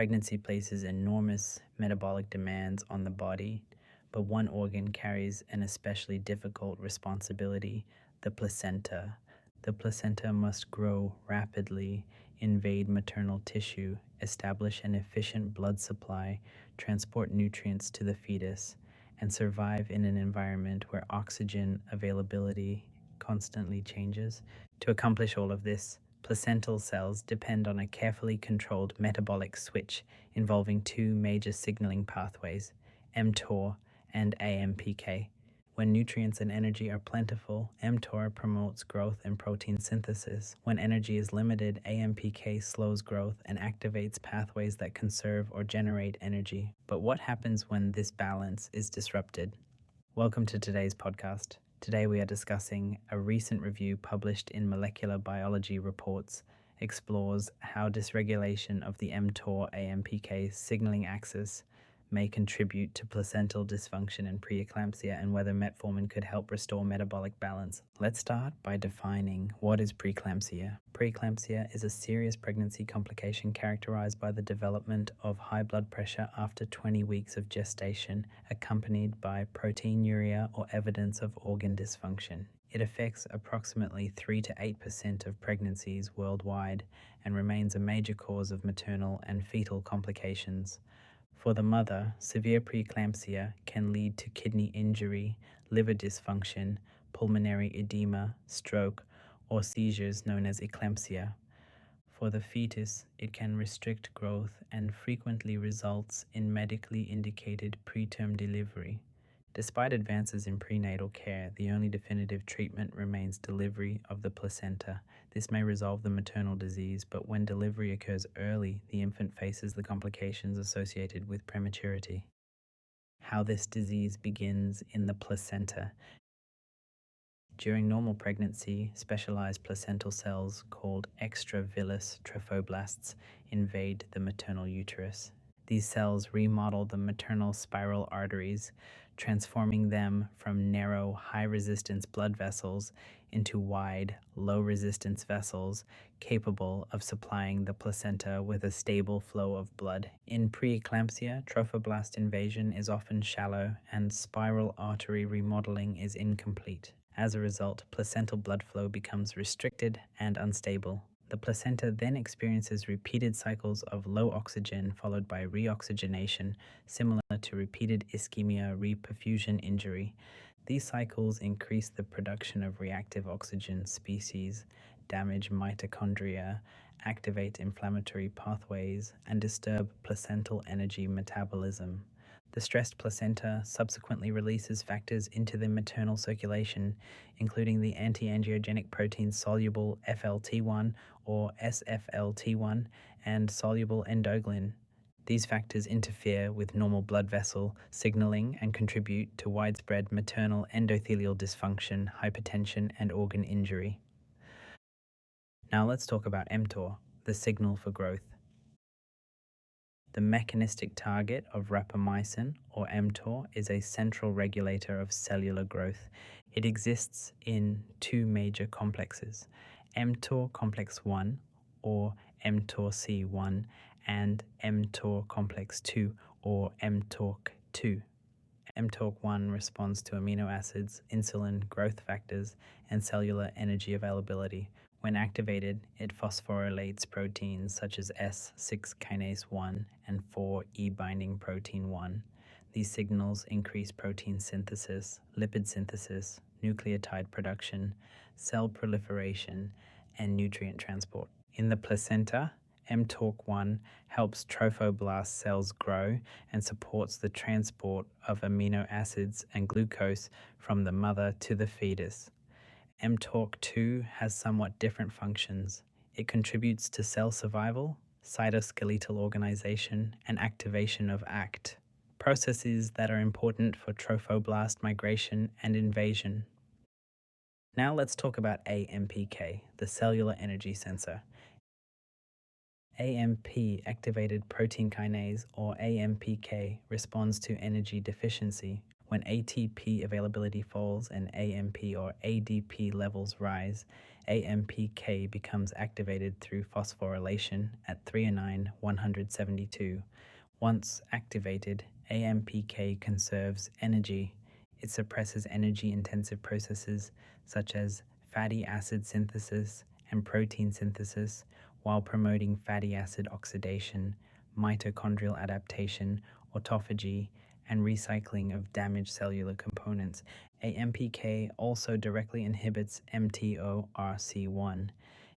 Pregnancy places enormous metabolic demands on the body, but one organ carries an especially difficult responsibility: the placenta. The placenta must grow rapidly, invade maternal tissue, establish an efficient blood supply, transport nutrients to the fetus, and survive in an environment where oxygen availability constantly changes. To accomplish all of this, placental cells depend on a carefully controlled metabolic switch involving two major signaling pathways, mTOR and AMPK. When nutrients and energy are plentiful, mTOR promotes growth and protein synthesis. When energy is limited, AMPK slows growth and activates pathways that conserve or generate energy. But what happens when this balance is disrupted? Welcome to today's podcast. Today we are discussing a recent review published in Molecular Biology Reports explores how dysregulation of the mTOR-AMPK signaling axis may contribute to placental dysfunction and preeclampsia, and whether metformin could help restore metabolic balance. Let's start by defining what is preeclampsia. Preeclampsia is a serious pregnancy complication characterized by the development of high blood pressure after 20 weeks of gestation, accompanied by proteinuria or evidence of organ dysfunction. It affects approximately 3 to 8% of pregnancies worldwide and remains a major cause of maternal and fetal complications. For the mother, severe preeclampsia can lead to kidney injury, liver dysfunction, pulmonary edema, stroke, or seizures known as eclampsia. For the fetus, it can restrict growth and frequently results in medically indicated preterm delivery. Despite advances in prenatal care, the only definitive treatment remains delivery of the placenta. This may resolve the maternal disease, but when delivery occurs early, the infant faces the complications associated with prematurity. How this disease begins in the placenta. During normal pregnancy, specialized placental cells called extravillous trophoblasts invade the maternal uterus. These cells remodel the maternal spiral arteries, transforming them from narrow, high-resistance blood vessels into wide, low-resistance vessels capable of supplying the placenta with a stable flow of blood. In preeclampsia, trophoblast invasion is often shallow and spiral artery remodeling is incomplete. As a result, placental blood flow becomes restricted and unstable. The placenta then experiences repeated cycles of low oxygen followed by reoxygenation, similar to repeated ischemia-reperfusion injury. These cycles increase the production of reactive oxygen species, damage mitochondria, activate inflammatory pathways, and disturb placental energy metabolism. The stressed placenta subsequently releases factors into the maternal circulation, including the anti-angiogenic protein soluble FLT1 or SFLT1 and soluble endoglin. These factors interfere with normal blood vessel signaling and contribute to widespread maternal endothelial dysfunction, hypertension, and organ injury. Now let's talk about mTOR, the signal for growth. The mechanistic target of rapamycin, or mTOR, is a central regulator of cellular growth. It exists in two major complexes, mTOR complex 1, or mTORC1, and mTOR complex 2, or mTORC2. mTORC1 responds to amino acids, insulin, growth factors, and cellular energy availability. When activated, it phosphorylates proteins such as S6 kinase 1 and 4E-binding protein 1. These signals increase protein synthesis, lipid synthesis, nucleotide production, cell proliferation, and nutrient transport. In the placenta, mTORC1 helps trophoblast cells grow and supports the transport of amino acids and glucose from the mother to the fetus. mTORC2 has somewhat different functions. It contributes to cell survival, cytoskeletal organization, and activation of ACT, processes that are important for trophoblast migration and invasion. Now let's talk about AMPK, the cellular energy sensor. AMP, activated protein kinase, or AMPK, responds to energy deficiency. When ATP availability falls and AMP or ADP levels rise, AMPK becomes activated through phosphorylation at threonine 172. Once activated, AMPK conserves energy. It suppresses energy-intensive processes such as fatty acid synthesis and protein synthesis while promoting fatty acid oxidation, mitochondrial adaptation, autophagy, and recycling of damaged cellular components. AMPK also directly inhibits mTORC1.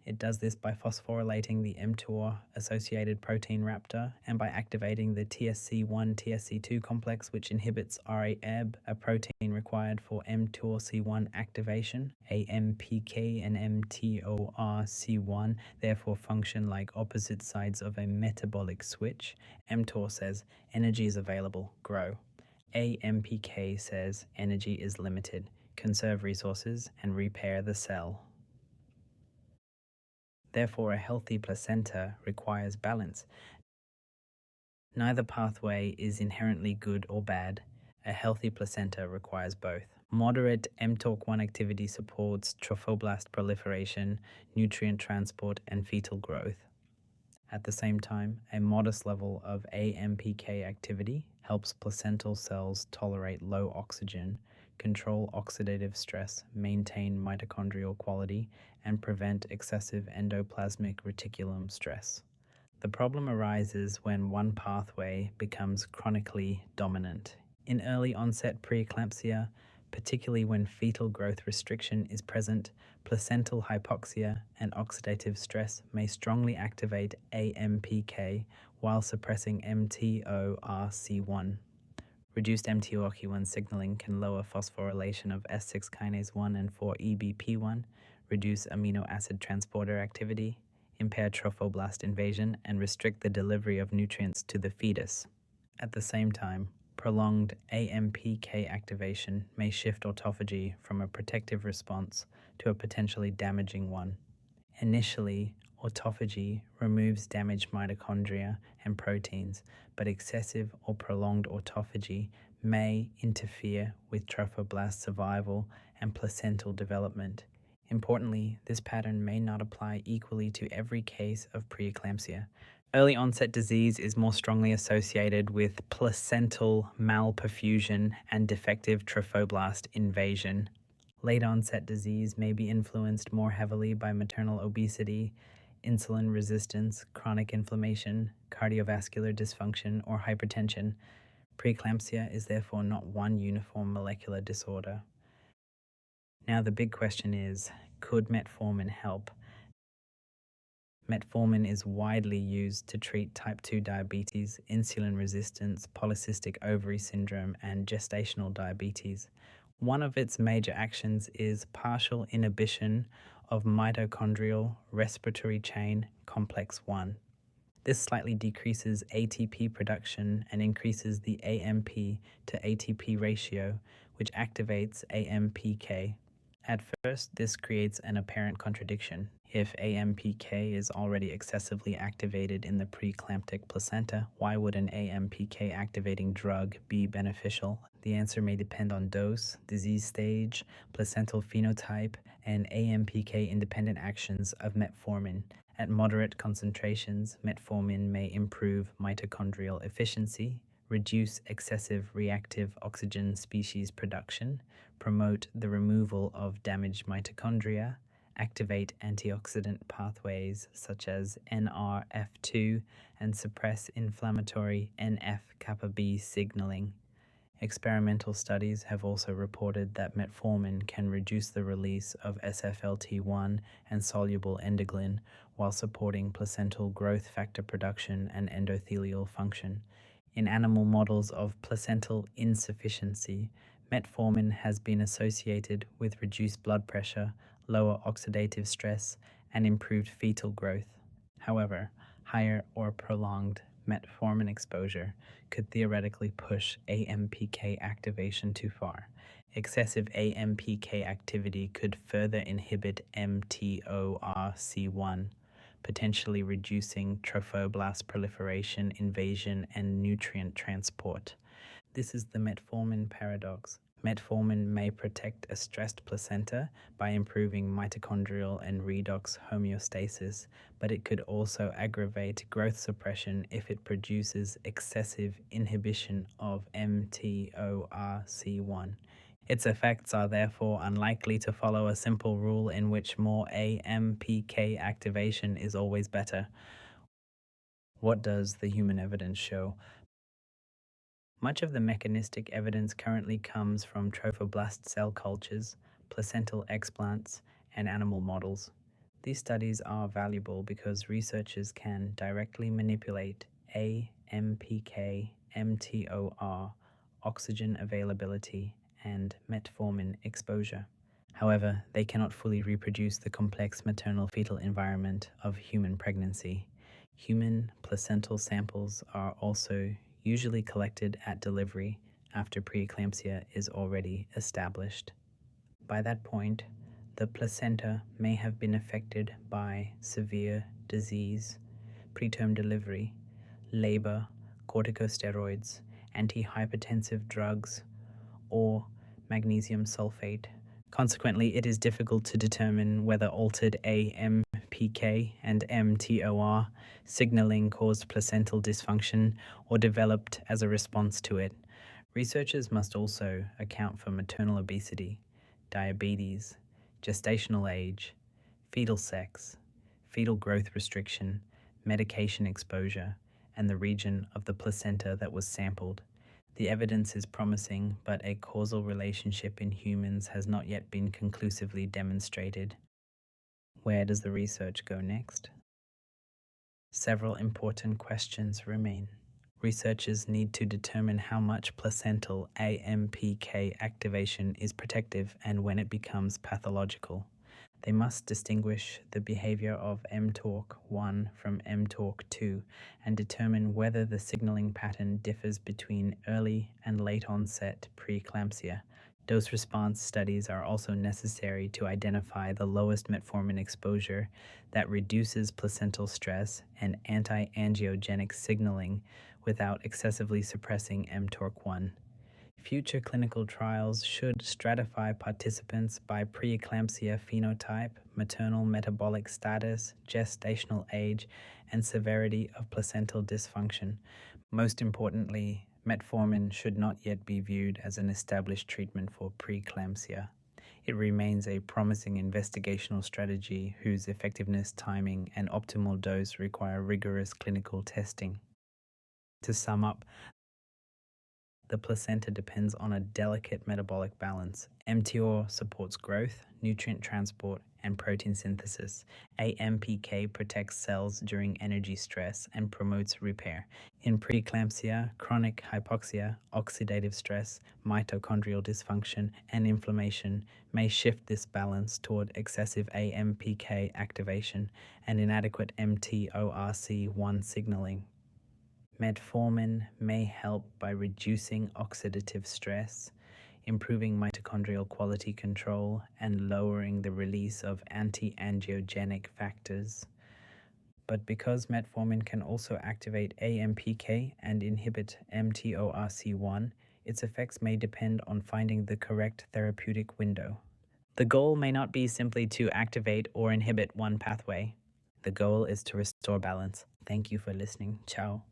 It does this by phosphorylating the mTOR-associated protein raptor and by activating the TSC1-TSC2 complex, which inhibits RAEB, a protein required for mTORC1 activation. AMPK and mTORC1 therefore function like opposite sides of a metabolic switch. mTOR says, energy is available, grow. AMPK says, energy is limited, conserve resources and repair the cell. Therefore, a healthy placenta requires balance. Neither pathway is inherently good or bad. A healthy placenta requires both. Moderate mTORC1 activity supports trophoblast proliferation, nutrient transport, and fetal growth. At the same time, a modest level of AMPK activity helps placental cells tolerate low oxygen, control oxidative stress, maintain mitochondrial quality, and prevent excessive endoplasmic reticulum stress. The problem arises when one pathway becomes chronically dominant. In early onset preeclampsia, particularly when fetal growth restriction is present, placental hypoxia and oxidative stress may strongly activate AMPK while suppressing mTORC1. Reduced mTORC1 signaling can lower phosphorylation of S6 kinase 1 and 4-EBP1, reduce amino acid transporter activity, impair trophoblast invasion, and restrict the delivery of nutrients to the fetus. At the same time, prolonged AMPK activation may shift autophagy from a protective response to a potentially damaging one. Initially, autophagy removes damaged mitochondria and proteins, but excessive or prolonged autophagy may interfere with trophoblast survival and placental development. Importantly, this pattern may not apply equally to every case of preeclampsia. Early onset disease is more strongly associated with placental malperfusion and defective trophoblast invasion. Late onset disease may be influenced more heavily by maternal obesity, insulin resistance, chronic inflammation, cardiovascular dysfunction, or hypertension. Preeclampsia is therefore not one uniform molecular disorder. Now the big question is, could metformin help? Metformin is widely used to treat type 2 diabetes, insulin resistance, polycystic ovary syndrome, and gestational diabetes. One of its major actions is partial inhibition of mitochondrial respiratory chain complex 1. This slightly decreases ATP production and increases the AMP to ATP ratio, which activates AMPK. At first, this creates an apparent contradiction. If AMPK is already excessively activated in the preeclamptic placenta, why would an AMPK activating drug be beneficial? The answer may depend on dose, disease stage, placental phenotype, and AMPK independent actions of metformin. At moderate concentrations, metformin may improve mitochondrial efficiency, reduce excessive reactive oxygen species production, promote the removal of damaged mitochondria, activate antioxidant pathways such as NRF2, and suppress inflammatory NF-kappa B signaling. Experimental studies have also reported that metformin can reduce the release of SFLT1 and soluble endoglin while supporting placental growth factor production and endothelial function. In animal models of placental insufficiency, metformin has been associated with reduced blood pressure, lower oxidative stress, and improved fetal growth. However, higher or prolonged metformin exposure could theoretically push AMPK activation too far. Excessive AMPK activity could further inhibit mTORC1, potentially reducing trophoblast proliferation, invasion, and nutrient transport. This is the metformin paradox. Metformin may protect a stressed placenta by improving mitochondrial and redox homeostasis, but it could also aggravate growth suppression if it produces excessive inhibition of mTORC1. Its effects are therefore unlikely to follow a simple rule in which more AMPK activation is always better. What does the human evidence show? Much of the mechanistic evidence currently comes from trophoblast cell cultures, placental explants, and animal models. These studies are valuable because researchers can directly manipulate AMPK, mTOR, oxygen availability, and metformin exposure. However, they cannot fully reproduce the complex maternal fetal environment of human pregnancy. Human placental samples are also usually collected at delivery after preeclampsia is already established. By that point, the placenta may have been affected by severe disease, preterm delivery, labor, corticosteroids, antihypertensive drugs, or magnesium sulfate. Consequently, it is difficult to determine whether altered AMPK and mTOR signaling caused placental dysfunction or developed as a response to it. Researchers must also account for maternal obesity, diabetes, gestational age, fetal sex, fetal growth restriction, medication exposure, and the region of the placenta that was sampled. The evidence is promising, but a causal relationship in humans has not yet been conclusively demonstrated. Where does the research go next? Several important questions remain. Researchers need to determine how much placental AMPK activation is protective and when it becomes pathological. They must distinguish the behavior of mTORC1 from mTORC2 and determine whether the signaling pattern differs between early and late onset preeclampsia. Dose response studies are also necessary to identify the lowest metformin exposure that reduces placental stress and anti-angiogenic signaling without excessively suppressing mTORC1. Future clinical trials should stratify participants by preeclampsia phenotype, maternal metabolic status, gestational age, and severity of placental dysfunction. Most importantly, metformin should not yet be viewed as an established treatment for preeclampsia. It remains a promising investigational strategy whose effectiveness, timing, and optimal dose require rigorous clinical testing. To sum up, the placenta depends on a delicate metabolic balance. mTOR supports growth, nutrient transport, and protein synthesis. AMPK protects cells during energy stress and promotes repair. In preeclampsia, chronic hypoxia, oxidative stress, mitochondrial dysfunction, and inflammation may shift this balance toward excessive AMPK activation and inadequate mTORC1 signaling. Metformin may help by reducing oxidative stress, improving mitochondrial quality control, and lowering the release of anti-angiogenic factors. But because metformin can also activate AMPK and inhibit mTORC1, its effects may depend on finding the correct therapeutic window. The goal may not be simply to activate or inhibit one pathway. The goal is to restore balance. Thank you for listening. Ciao.